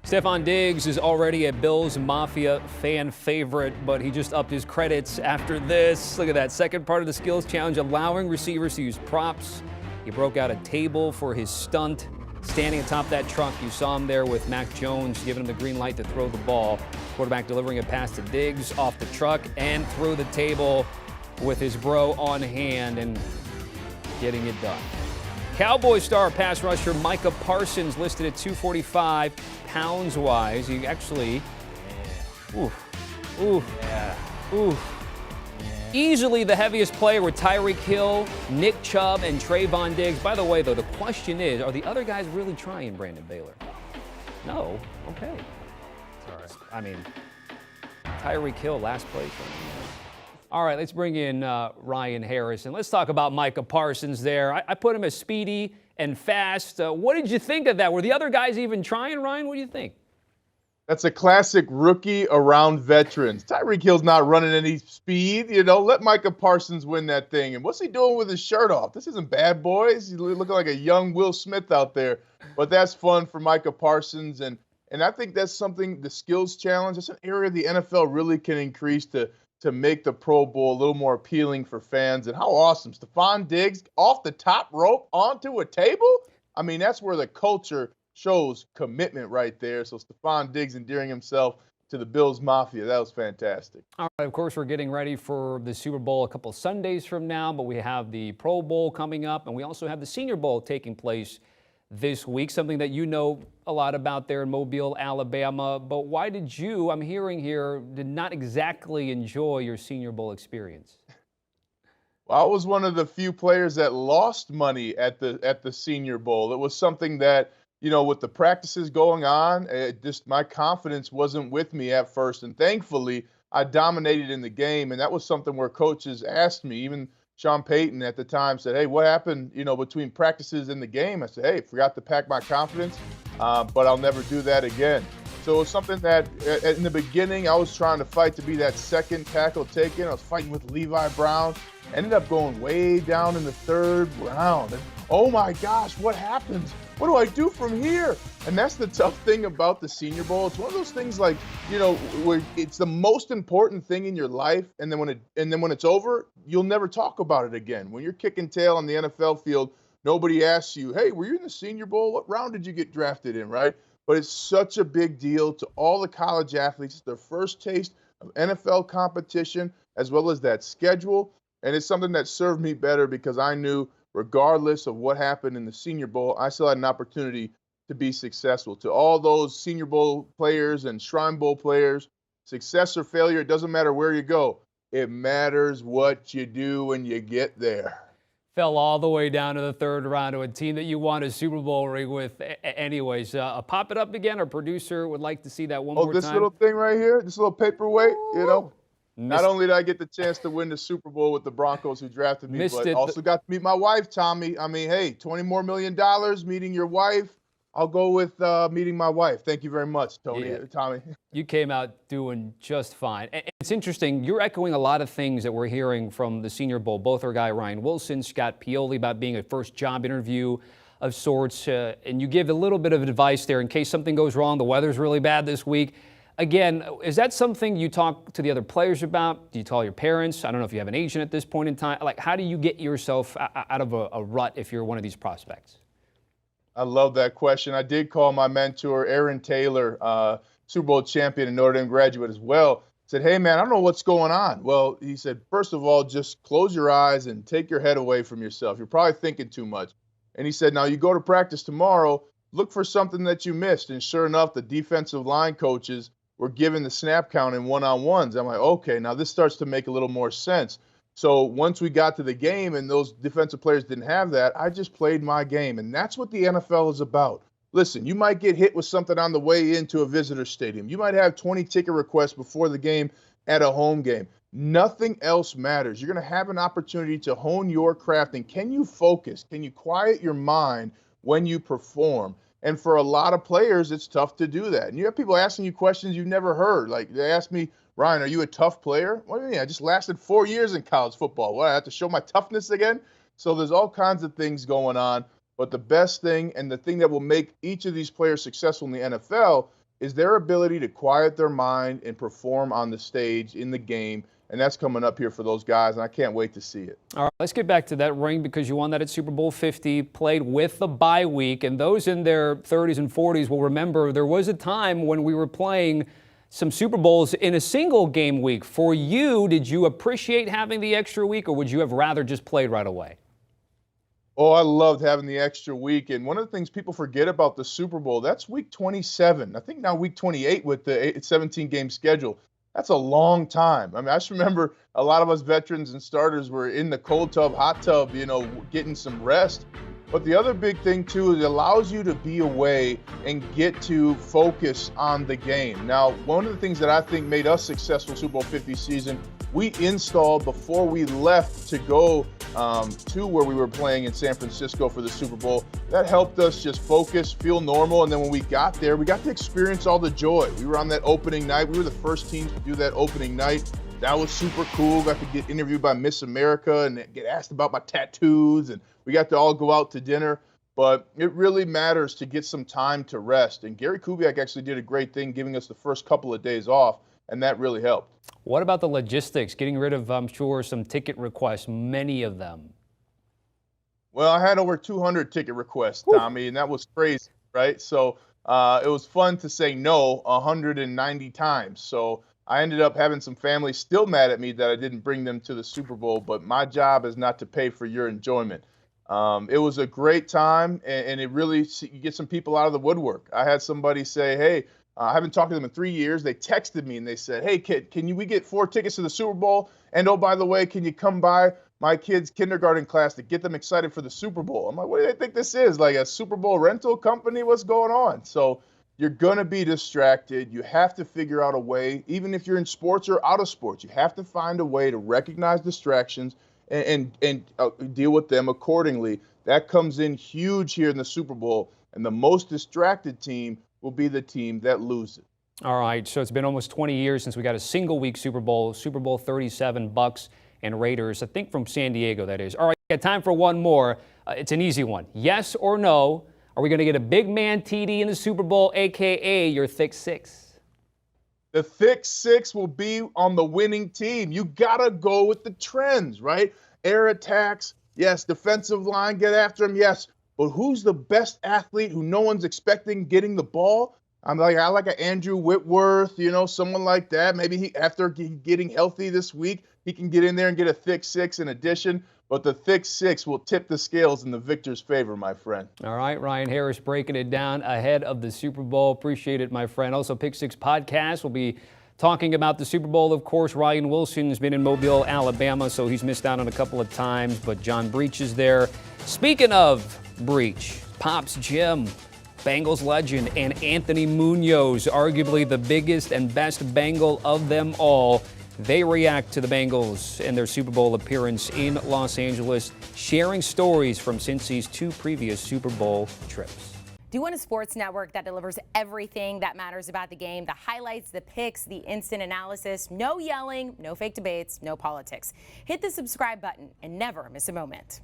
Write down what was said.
Stefon Diggs is already a Bills Mafia fan favorite, but he just upped his credits after this. Look at that. Second part of the skills challenge, allowing receivers to use props. He broke out a table for his stunt. Standing atop that truck, you saw him there with Mac Jones giving him the green light to throw the ball. Quarterback delivering a pass to Diggs off the truck and through the table with his bro on hand and getting it done. Cowboy star pass rusher Micah Parsons listed at 245 pounds-wise. He actually, easily the heaviest player with Tyreek Hill, Nick Chubb, and Trayvon Diggs. By the way, though, the question is, are the other guys really trying, Brandon Baylor? No? Okay. Sorry. I mean, Tyreek Hill, last place. All right, let's bring in Ryan Harrison. Let's talk about Micah Parsons there. I put him as speedy and fast. What did you think of that? Were the other guys even trying, Ryan? What do you think? That's a classic rookie around veterans. Tyreek Hill's not running any speed, Let Micah Parsons win that thing. And what's he doing with his shirt off? This isn't Bad Boys. He's looking like a young Will Smith out there. But that's fun for Micah Parsons. And I think that's something, the skills challenge, that's an area the NFL really can increase to make the Pro Bowl a little more appealing for fans. And how awesome. Stefon Diggs off the top rope onto a table? I mean, that's where the culture shows commitment right there. So Stefon Diggs endearing himself to the Bills Mafia. That was fantastic. All right, of course, we're getting ready for the Super Bowl a couple Sundays from now, but we have the Pro Bowl coming up, and we also have the Senior Bowl taking place this week, something that you know a lot about there in Mobile, Alabama. But why did you, I'm hearing here, did not exactly enjoy your Senior Bowl experience? Well, I was one of the few players that lost money at the Senior Bowl. It was something that, with the practices going on, my confidence wasn't with me at first. And thankfully, I dominated in the game. And that was something where coaches asked me, even Sean Payton at the time said, hey, what happened, between practices and the game? I said, hey, forgot to pack my confidence, but I'll never do that again. So it was something that in the beginning, I was trying to fight to be that second tackle taken. I was fighting with Levi Brown. Ended up going way down in the third round. And, oh my gosh, what happens? What do I do from here? And that's the tough thing about the Senior Bowl. It's one of those things like, where it's the most important thing in your life, and then when it's over, you'll never talk about it again. When you're kicking tail on the NFL field, nobody asks you, hey, were you in the Senior Bowl? What round did you get drafted in, right? But it's such a big deal to all the college athletes. It's their first taste of NFL competition, as well as that schedule. And it's something that served me better because I knew regardless of what happened in the Senior Bowl, I still had an opportunity to be successful. To all those Senior Bowl players and Shrine Bowl players, success or failure, it doesn't matter where you go. It matters what you do when you get there. Fell all the way down to the third round to a team that you won a Super Bowl ring with. Anyways, pop it up again. Our producer would like to see that one more time. Oh, this little thing right here, this little paperweight, Not only did I get the chance to win the Super Bowl with the Broncos who drafted me, but also got to meet my wife, Tommy. I mean, hey, $20 more million, meeting your wife. I'll go with meeting my wife. Thank you very much, Tommy. You came out doing just fine. And it's interesting. You're echoing a lot of things that we're hearing from the Senior Bowl. Both our guy Ryan Wilson, Scott Pioli, about being a first job interview of sorts. And you give a little bit of advice there in case something goes wrong. The weather's really bad this week. Again, is that something you talk to the other players about? Do you tell your parents? I don't know if you have an agent at this point in time. Like, how do you get yourself out of a rut if you're one of these prospects? I love that question. I did call my mentor, Aaron Taylor, Super Bowl champion and Notre Dame graduate as well. Said, hey, man, I don't know what's going on. Well, he said, first of all, just close your eyes and take your head away from yourself. You're probably thinking too much. And he said, now you go to practice tomorrow, look for something that you missed. And sure enough, the defensive line coaches were given the snap count in one-on-ones. I'm like, okay, now this starts to make a little more sense. So once we got to the game and those defensive players didn't have that, I just played my game. And that's what the NFL is about. Listen, you might get hit with something on the way into a visitor stadium. You might have 20 ticket requests before the game at a home game. Nothing else matters. You're going to have an opportunity to hone your craft. And can you focus? Can you quiet your mind when you perform? And for a lot of players, it's tough to do that. And you have people asking you questions you've never heard. Like they asked me, Ryan, are you a tough player? What do you mean? I just lasted 4 years in college football. What, I have to show my toughness again? So there's all kinds of things going on. But the best thing and the thing that will make each of these players successful in the NFL is their ability to quiet their mind and perform on the stage in the game. And that's coming up here for those guys, and I can't wait to see it. All right, let's get back to that ring because you won that at Super Bowl 50, played with the bye week, and those in their 30s and 40s will remember there was a time when we were playing some Super Bowls in a single game week. For you, did you appreciate having the extra week, or would you have rather just played right away? Oh, I loved having the extra week. And one of the things people forget about the Super Bowl, that's week 27. I think now week 28 with the 17-game schedule. That's a long time. I mean, I just remember a lot of us veterans and starters were in the cold tub, hot tub, getting some rest. But the other big thing, too, is it allows you to be away and get to focus on the game. Now, one of the things that I think made us successful Super Bowl 50 season, we installed before we left to go to where we were playing in San Francisco for the Super Bowl. That helped us just focus, feel normal, and then when we got there, we got to experience all the joy. We were on that opening night. We were the first team to do that opening night. That was super cool. Got to get interviewed by Miss America and get asked about my tattoos, and we got to all go out to dinner. But it really matters to get some time to rest. And Gary Kubiak actually did a great thing giving us the first couple of days off, and that really helped. What about the logistics, getting rid of, I'm sure, some ticket requests, many of them? Well, I had over 200 ticket requests, Tommy, and that was crazy, right? So it was fun to say no 190 times. So I ended up having some family still mad at me that I didn't bring them to the Super Bowl, but my job is not to pay for your enjoyment. It was a great time, and it really, you get some people out of the woodwork. I had somebody say, hey, I haven't talked to them in 3 years. They texted me and they said, hey, kid, we get 4 tickets to the Super Bowl? And oh, by the way, can you come by my kids' kindergarten class to get them excited for the Super Bowl? I'm like, what do they think this is? Like a Super Bowl rental company? What's going on? So you're going to be distracted. You have to figure out a way, even if you're in sports or out of sports, you have to find a way to recognize distractions and deal with them accordingly. That comes in huge here in the Super Bowl. And the most distracted team will be the team that loses. All right, so it's been almost 20 years since we got a single week Super Bowl 37, Bucks and Raiders, I think from San Diego, that is. All right, got time for one more. It's an easy one. Yes or no, are we going to get a big man TD in the Super Bowl, a.k.a. your thick six? The thick six will be on the winning team. You got to go with the trends, right? Air attacks, yes. Defensive line, get after him, yes. But who's the best athlete who no one's expecting getting the ball? I like an Andrew Whitworth, someone like that. Maybe after getting healthy this week, he can get in there and get a thick six in addition. But the thick six will tip the scales in the victor's favor, my friend. All right, Ryan Harris breaking it down ahead of the Super Bowl. Appreciate it, my friend. Also, Pick Six Podcast will be talking about the Super Bowl. Of course, Ryan Wilson's been in Mobile, Alabama, so he's missed out on a couple of times, but John Breach is there. Speaking of Breach, Pop's Gym, Bengals legend, and Anthony Munoz, arguably the biggest and best Bengal of them all. They react to the Bengals and their Super Bowl appearance in Los Angeles, sharing stories from Cincy's 2 previous Super Bowl trips. Do you want a sports network that delivers everything that matters about the game? The highlights, the picks, the instant analysis, no yelling, no fake debates, no politics. Hit the subscribe button and never miss a moment.